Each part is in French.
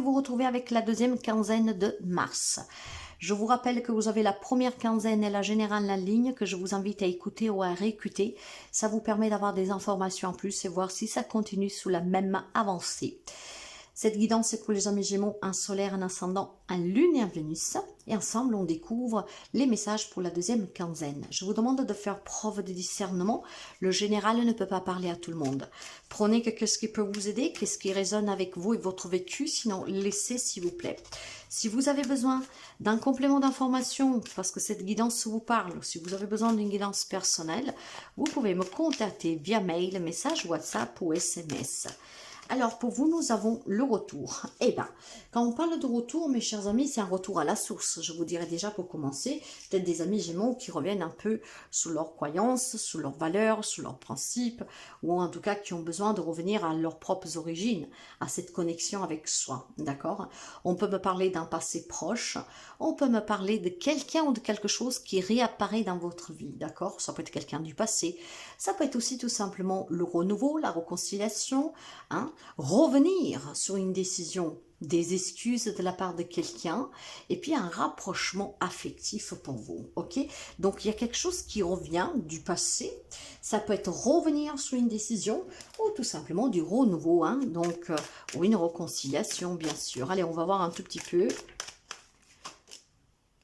vous retrouver avec la deuxième quinzaine de mars. Je vous rappelle que vous avez la première quinzaine et la générale en ligne que je vous invite à écouter ou à réécouter. Ça vous permet d'avoir des informations en plus et voir si ça continue sous la même avancée. Cette guidance est pour les amis Gémeaux, un solaire, un ascendant, un lune et un Vénus. Et ensemble, on découvre les messages pour la deuxième quinzaine. Je vous demande de faire preuve de discernement. Le général ne peut pas parler à tout le monde. Prenez qu'est-ce qui peut vous aider, qu'est-ce qui résonne avec vous et votre vécu. Sinon, laissez s'il vous plaît. Si vous avez besoin d'un complément d'information, parce que cette guidance vous parle, si vous avez besoin d'une guidance personnelle, vous pouvez me contacter via mail, message WhatsApp ou SMS. Alors, pour vous, nous avons le retour. Eh bien, quand on parle de retour, mes chers amis, c'est un retour à la source. Je vous dirais déjà pour commencer, peut-être des amis Gémeaux qui reviennent un peu sous leurs croyances, sous leurs valeurs, sous leurs principes, ou en tout cas qui ont besoin de revenir à leurs propres origines, à cette connexion avec soi, d'accord? On peut me parler d'un passé proche, on peut me parler de quelqu'un ou de quelque chose qui réapparaît dans votre vie, d'accord? Ça peut être quelqu'un du passé, ça peut être aussi tout simplement le renouveau, la réconciliation, hein? Revenir sur une décision, des excuses de la part de quelqu'un et puis un rapprochement affectif pour vous, ok? Donc il y a quelque chose qui revient du passé, ça peut être revenir sur une décision ou tout simplement du renouveau, hein? Donc ou une réconciliation bien sûr. Allez, on va voir un tout petit peu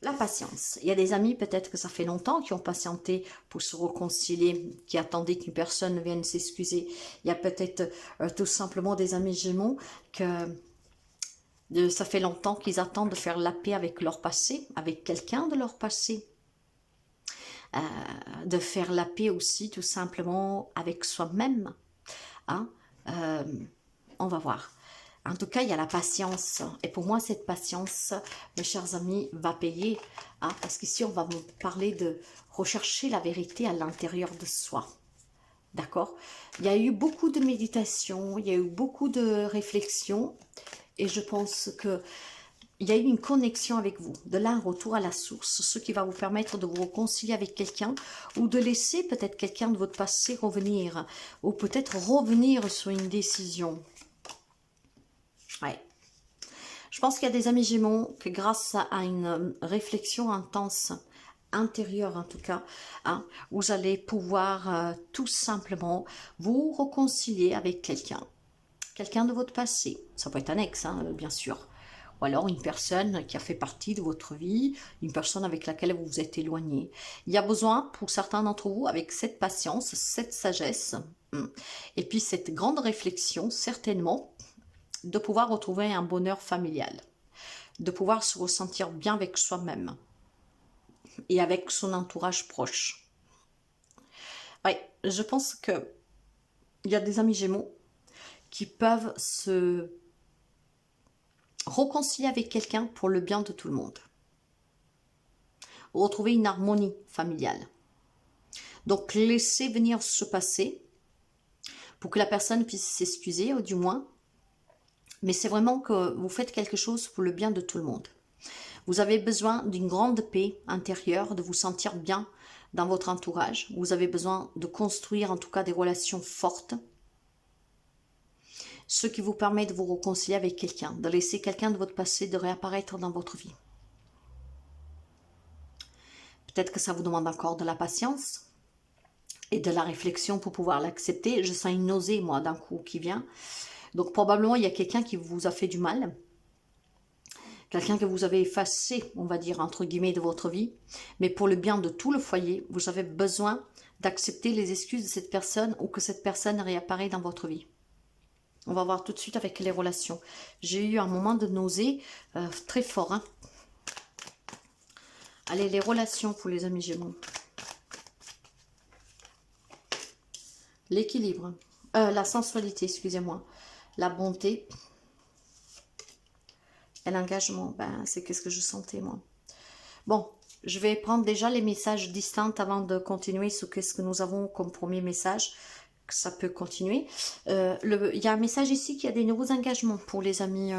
la patience. Il y a des amis, peut-être que ça fait longtemps, qui ont patienté pour se réconcilier, qui attendaient qu'une personne vienne s'excuser. Il y a peut-être tout simplement des amis Gémeaux que ça fait longtemps qu'ils attendent de faire la paix avec leur passé, avec quelqu'un de leur passé. De faire la paix aussi tout simplement avec soi-même. Hein? On va voir. En tout cas, il y a la patience. Et pour moi, cette patience, mes chers amis, va payer. Hein, parce qu'ici, on va vous parler de rechercher la vérité à l'intérieur de soi. D'accord? Il y a eu beaucoup de méditation, il y a eu beaucoup de réflexion. Et je pense que il y a eu une connexion avec vous. De là, un retour à la source. Ce qui va vous permettre de vous réconcilier avec quelqu'un ou de laisser peut-être quelqu'un de votre passé revenir. Ou peut-être revenir sur une décision. Ouais. Je pense qu'il y a des amis Gémeaux que grâce à une réflexion intense, intérieure en tout cas, hein, vous allez pouvoir tout simplement vous réconcilier avec quelqu'un. Quelqu'un de votre passé. Ça peut être un ex, hein, bien sûr. Ou alors une personne qui a fait partie de votre vie, une personne avec laquelle vous vous êtes éloigné. Il y a besoin, pour certains d'entre vous, avec cette patience, cette sagesse, et puis cette grande réflexion, certainement, de pouvoir retrouver un bonheur familial, de pouvoir se ressentir bien avec soi-même et avec son entourage proche. Oui, je pense que il y a des amis Gémeaux qui peuvent se réconcilier avec quelqu'un pour le bien de tout le monde. Retrouver une harmonie familiale. Donc laissez venir ce passé pour que la personne puisse s'excuser, ou du moins. Mais c'est vraiment que vous faites quelque chose pour le bien de tout le monde. Vous avez besoin d'une grande paix intérieure, de vous sentir bien dans votre entourage. Vous avez besoin de construire en tout cas des relations fortes. Ce qui vous permet de vous réconcilier avec quelqu'un, de laisser quelqu'un de votre passé de réapparaître dans votre vie. Peut-être que ça vous demande encore de la patience et de la réflexion pour pouvoir l'accepter. Je sens une nausée, moi, d'un coup qui vient. Donc probablement, il y a quelqu'un qui vous a fait du mal. Quelqu'un que vous avez effacé, on va dire, entre guillemets, de votre vie. Mais pour le bien de tout le foyer, vous avez besoin d'accepter les excuses de cette personne ou que cette personne réapparaît dans votre vie. On va voir tout de suite avec les relations. J'ai eu un moment de nausée très fort. Hein. Allez, les relations pour les amis Gémeaux. L'équilibre. La sensualité, excusez-moi. La bonté. Et l'engagement. Ben, c'est qu'est-ce que je sentais, moi. Bon, je vais prendre déjà les messages distants avant de continuer sur qu'est-ce que nous avons comme premier message. que ça peut continuer. Il y a un message ici qu'il y a des nouveaux engagements pour les amis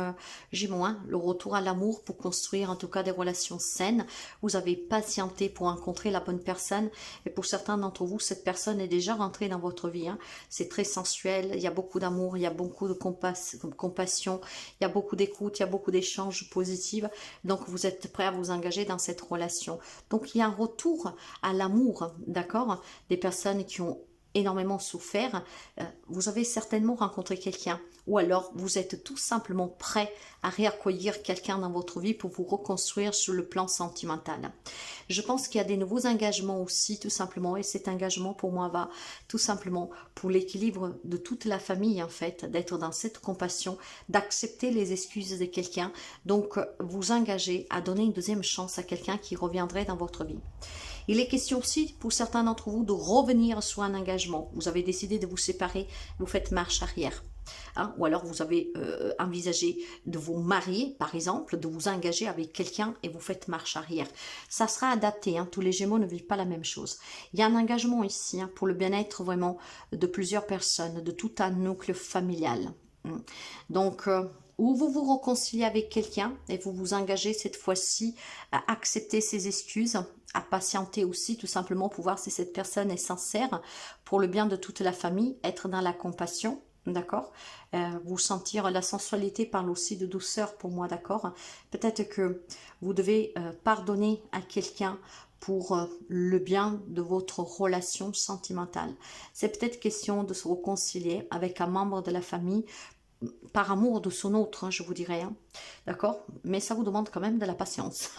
Gémeaux, hein. Le retour à l'amour pour construire en tout cas des relations saines. Vous avez patienté pour rencontrer la bonne personne et pour certains d'entre vous, cette personne est déjà rentrée dans votre vie, hein. C'est très sensuel, il y a beaucoup d'amour, il y a beaucoup de compassion, il y a beaucoup d'écoute, il y a beaucoup d'échanges positifs. Donc vous êtes prêt à vous engager dans cette relation. Donc il y a un retour à l'amour, d'accord, des personnes qui ont énormément souffert, vous avez certainement rencontré quelqu'un, ou alors vous êtes tout simplement prêt à réaccueillir quelqu'un dans votre vie pour vous reconstruire sur le plan sentimental. Je pense qu'il y a des nouveaux engagements aussi, tout simplement, et cet engagement pour moi va tout simplement pour l'équilibre de toute la famille, en fait, d'être dans cette compassion, d'accepter les excuses de quelqu'un, donc vous engager à donner une deuxième chance à quelqu'un qui reviendrait dans votre vie. Il est question aussi pour certains d'entre vous de revenir sur un engagement. Vous avez décidé de vous séparer, vous faites marche arrière. Hein, ou alors vous avez envisagé de vous marier, par exemple, de vous engager avec quelqu'un et vous faites marche arrière. Ça sera adapté, hein, tous les Gémeaux ne vivent pas la même chose. Il y a un engagement ici, hein, pour le bien-être vraiment de plusieurs personnes, de tout un nucléo familial. Donc, ou vous vous réconciliez avec quelqu'un et vous vous engagez cette fois-ci à accepter ses excuses, à patienter aussi tout simplement pour voir si cette personne est sincère pour le bien de toute la famille, être dans la compassion, d'accord, vous sentir, la sensualité parle aussi de douceur pour moi, d'accord, peut-être que vous devez pardonner à quelqu'un pour le bien de votre relation sentimentale. C'est peut-être question de se réconcilier avec un membre de la famille par amour de son autre, hein, je vous dirais, hein. D'accord, mais ça vous demande quand même de la patience,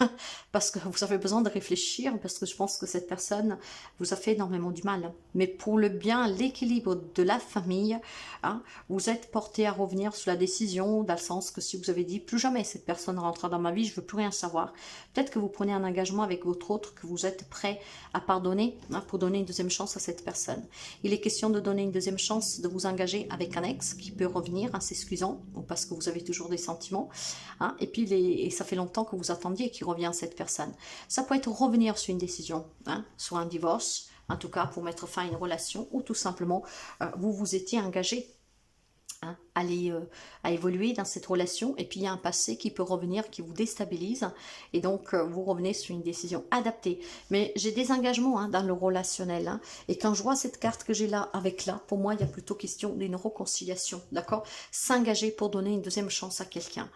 parce que vous avez besoin de réfléchir, parce que je pense que cette personne vous a fait énormément du mal, mais pour le bien, l'équilibre de la famille, hein, vous êtes porté à revenir sur la décision, dans le sens que si vous avez dit, plus jamais cette personne rentrera dans ma vie, je veux plus rien savoir, peut-être que vous prenez un engagement avec votre autre, que vous êtes prêt à pardonner, hein, pour donner une deuxième chance à cette personne. Il est question de donner une deuxième chance, de vous engager avec un ex qui peut revenir, hein, s'excusant, ou parce que vous avez toujours des sentiments, hein, et puis et ça fait longtemps que vous attendiez qu'il revienne cette personne. Ça peut être revenir sur une décision, hein, sur un divorce, en tout cas pour mettre fin à une relation, ou tout simplement vous vous étiez engagé, hein, à évoluer dans cette relation, et puis il y a un passé qui peut revenir, qui vous déstabilise, et donc vous revenez sur une décision adaptée. Mais j'ai des engagements, hein, dans le relationnel, hein, et quand je vois cette carte que j'ai là, avec là, pour moi il y a plutôt question d'une réconciliation, d'accord, s'engager pour donner une deuxième chance à quelqu'un.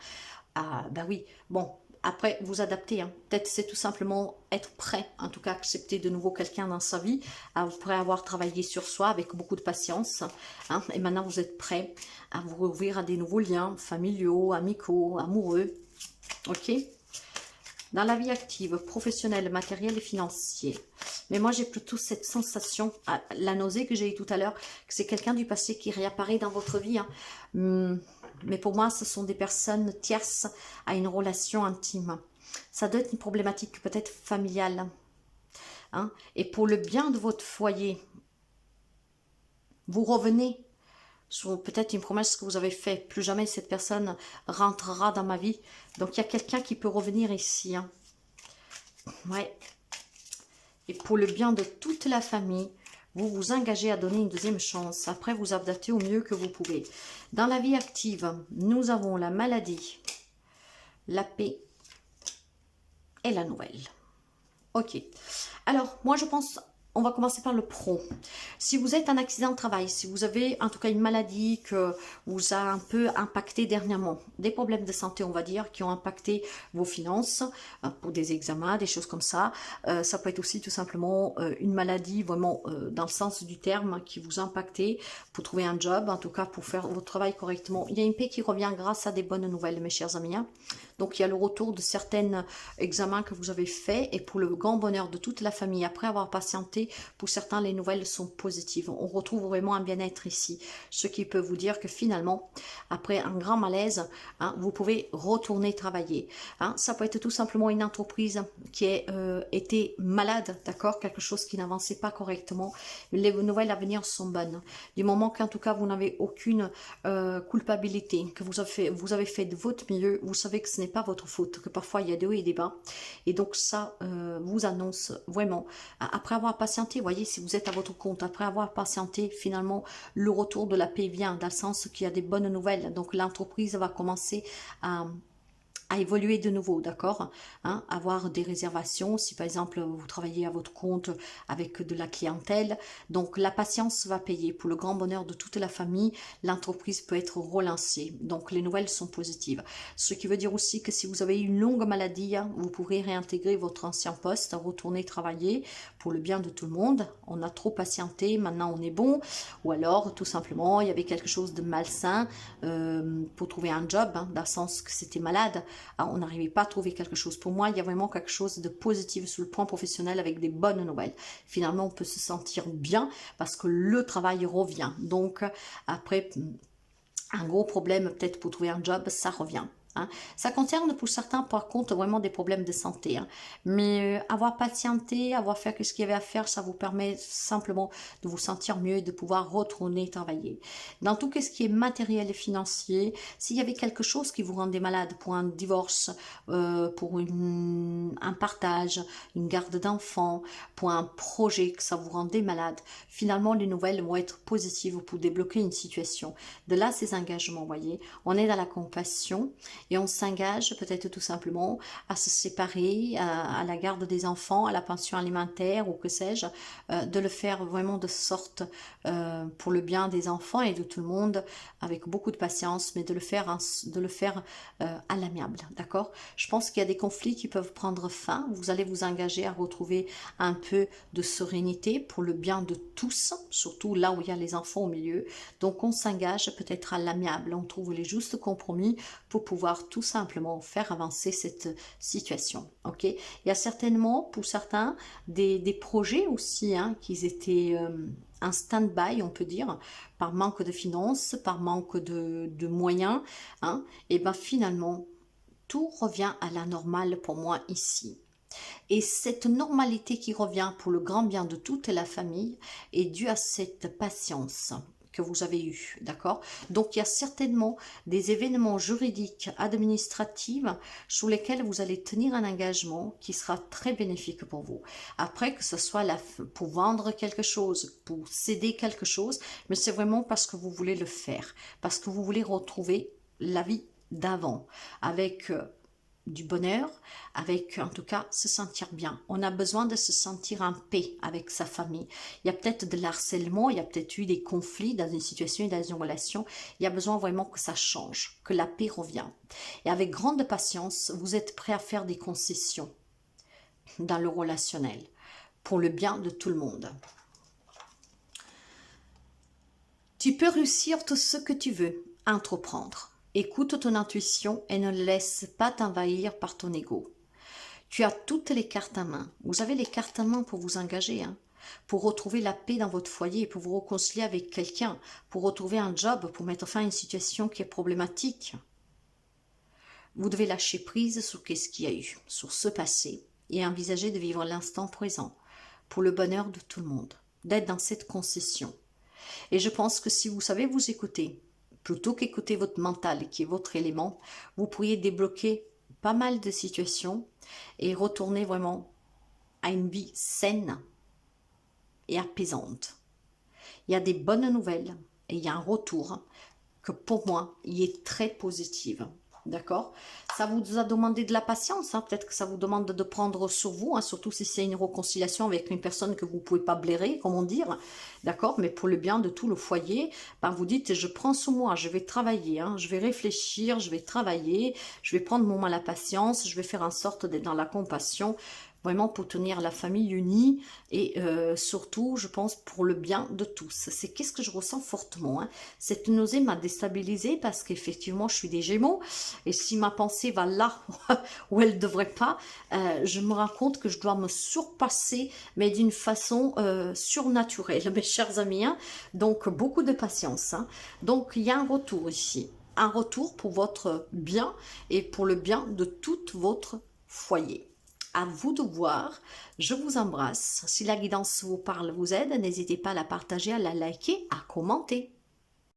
Ah ben oui, bon, après vous adaptez, hein. Peut-être c'est tout simplement être prêt, en tout cas accepter de nouveau quelqu'un dans sa vie, après avoir travaillé sur soi avec beaucoup de patience, hein, et maintenant vous êtes prêt à vous rouvrir à des nouveaux liens familiaux, amicaux, amoureux, ok. Dans la vie active, professionnelle, matérielle et financière. Mais moi, j'ai plutôt cette sensation, la nausée que j'ai eue tout à l'heure, que c'est quelqu'un du passé qui réapparaît dans votre vie, hein. Mais pour moi, ce sont des personnes tierces à une relation intime. Ça doit être une problématique peut-être familiale, hein. Et pour le bien de votre foyer, vous revenez sur peut-être une promesse que vous avez faite. Plus jamais cette personne rentrera dans ma vie. Donc, il y a quelqu'un qui peut revenir ici, hein. Ouais. Et pour le bien de toute la famille, vous vous engagez à donner une deuxième chance. Après, vous adaptez au mieux que vous pouvez. Dans la vie active, nous avons la maladie, la paix et la nouvelle. Ok. Alors, moi, je pense... On va commencer par le pro. Si vous êtes un accident de travail, si vous avez en tout cas une maladie que vous a un peu impacté dernièrement, des problèmes de santé, on va dire, qui ont impacté vos finances, pour des examens, des choses comme ça. Ça peut être aussi tout simplement une maladie vraiment dans le sens du terme qui vous a impacté pour trouver un job, en tout cas pour faire votre travail correctement. Il y a une paix qui revient grâce à des bonnes nouvelles, mes chers amis, hein. Donc il y a le retour de certains examens que vous avez faits et pour le grand bonheur de toute la famille, après avoir patienté, pour certains les nouvelles sont positives. On retrouve vraiment un bien-être ici, ce qui peut vous dire que finalement, après un grand malaise, hein, vous pouvez retourner travailler, hein. Ça peut être tout simplement une entreprise qui a été malade, d'accord, quelque chose qui n'avançait pas correctement. Les nouvelles à venir sont bonnes. Du moment qu'en tout cas vous n'avez aucune culpabilité, que vous avez fait de votre mieux, vous savez que ce n'est pas votre faute, que parfois il y a des hauts et des bas. Et donc ça vous annonce vraiment, après avoir passé patienté, voyez, si vous êtes à votre compte, après avoir patienté, finalement, le retour de la paix vient, dans le sens qu'il y a des bonnes nouvelles. Donc, l'entreprise va commencer à évoluer de nouveau, d'accord, hein, avoir des réservations, si par exemple vous travaillez à votre compte avec de la clientèle, donc la patience va payer. Pour le grand bonheur de toute la famille, l'entreprise peut être relancée, donc les nouvelles sont positives. Ce qui veut dire aussi que si vous avez une longue maladie, hein, vous pourrez réintégrer votre ancien poste, retourner travailler pour le bien de tout le monde. On a trop patienté, maintenant on est bon, ou alors tout simplement il y avait quelque chose de malsain pour trouver un job, hein, dans le sens que c'était malade. On n'arrivait pas à trouver quelque chose. Pour moi, il y a vraiment quelque chose de positif sur le plan professionnel avec des bonnes nouvelles. Finalement, on peut se sentir bien parce que le travail revient. Donc, après, un gros problème peut-être pour trouver un job, ça revient. Hein. Ça concerne pour certains, par contre, vraiment des problèmes de santé. Hein. Mais avoir patienté, avoir fait ce qu'il y avait à faire, ça vous permet simplement de vous sentir mieux et de pouvoir retourner travailler. Dans tout ce qui est matériel et financier, s'il y avait quelque chose qui vous rendait malade pour un divorce, pour un partage, une garde d'enfants, pour un projet que ça vous rendait malade, finalement les nouvelles vont être positives pour débloquer une situation. De là, ces engagements, vous voyez, on est dans la compassion. Et on s'engage peut-être tout simplement à se séparer, à la garde des enfants, à la pension alimentaire ou que sais-je, de le faire vraiment de sorte pour le bien des enfants et de tout le monde, avec beaucoup de patience, mais de le faire à l'amiable, d'accord? Je pense qu'il y a des conflits qui peuvent prendre fin. Vous allez vous engager à retrouver un peu de sérénité pour le bien de tous, surtout là où il y a les enfants au milieu. Donc on s'engage peut-être à l'amiable, on trouve les justes compromis pour pouvoir tout simplement faire avancer cette situation. Ok, il y a certainement pour certains des projets aussi hein, qui étaient en stand-by, on peut dire, par manque de finances, par manque de moyens, hein, et bien finalement tout revient à la normale pour moi ici. Et cette normalité qui revient pour le grand bien de toute la famille est due à cette patience que vous avez eu, d'accord? Donc il y a certainement des événements juridiques, administratifs sur lesquels vous allez tenir un engagement qui sera très bénéfique pour vous. Après que ce soit pour vendre quelque chose, pour céder quelque chose, mais c'est vraiment parce que vous voulez le faire, parce que vous voulez retrouver la vie d'avant, avec du bonheur, avec en tout cas se sentir bien. On a besoin de se sentir en paix avec sa famille. Il y a peut-être de l'harcèlement, il y a peut-être eu des conflits dans une situation et dans une relation. Il y a besoin vraiment que ça change, que la paix revienne. Et avec grande patience, vous êtes prêt à faire des concessions dans le relationnel pour le bien de tout le monde. Tu peux réussir tout ce que tu veux entreprendre. Écoute ton intuition et ne laisse pas t'envahir par ton ego. Tu as toutes les cartes en main. Vous avez les cartes en main pour vous engager, hein, pour retrouver la paix dans votre foyer, pour vous réconcilier avec quelqu'un, pour retrouver un job, pour mettre fin à une situation qui est problématique. Vous devez lâcher prise sur ce qu'il y a eu, sur ce passé, et envisager de vivre l'instant présent, pour le bonheur de tout le monde, d'être dans cette concession. Et je pense que si vous savez vous écouter, plutôt qu'écouter votre mental, qui est votre élément, vous pourriez débloquer pas mal de situations et retourner vraiment à une vie saine et apaisante. Il y a des bonnes nouvelles et il y a un retour que pour moi, il est très positif. D'accord? Ça vous a demandé de la patience, hein? Peut-être que ça vous demande de prendre sur vous, hein? Surtout si c'est une réconciliation avec une personne que vous ne pouvez pas blairer, comment dire, d'accord? Mais pour le bien de tout le foyer, ben vous dites, je prends sur moi, je vais travailler, hein? Je vais réfléchir, je vais travailler, je vais prendre mon mal à patience, je vais faire en sorte d'être dans la compassion, vraiment pour tenir la famille unie et surtout, je pense, pour le bien de tous. C'est qu'est-ce que je ressens fortement. Hein. Cette nausée m'a déstabilisée parce qu'effectivement, je suis des Gémeaux et si ma pensée va là où elle ne devrait pas, je me rends compte que je dois me surpasser, mais d'une façon surnaturelle, mes chers amis. Hein. Donc, beaucoup de patience. Hein. Donc, il y a un retour ici. Un retour pour votre bien et pour le bien de tout votre foyer. À vous de voir, je vous embrasse. Si la guidance vous parle, vous aide, n'hésitez pas à la partager, à la liker, à commenter.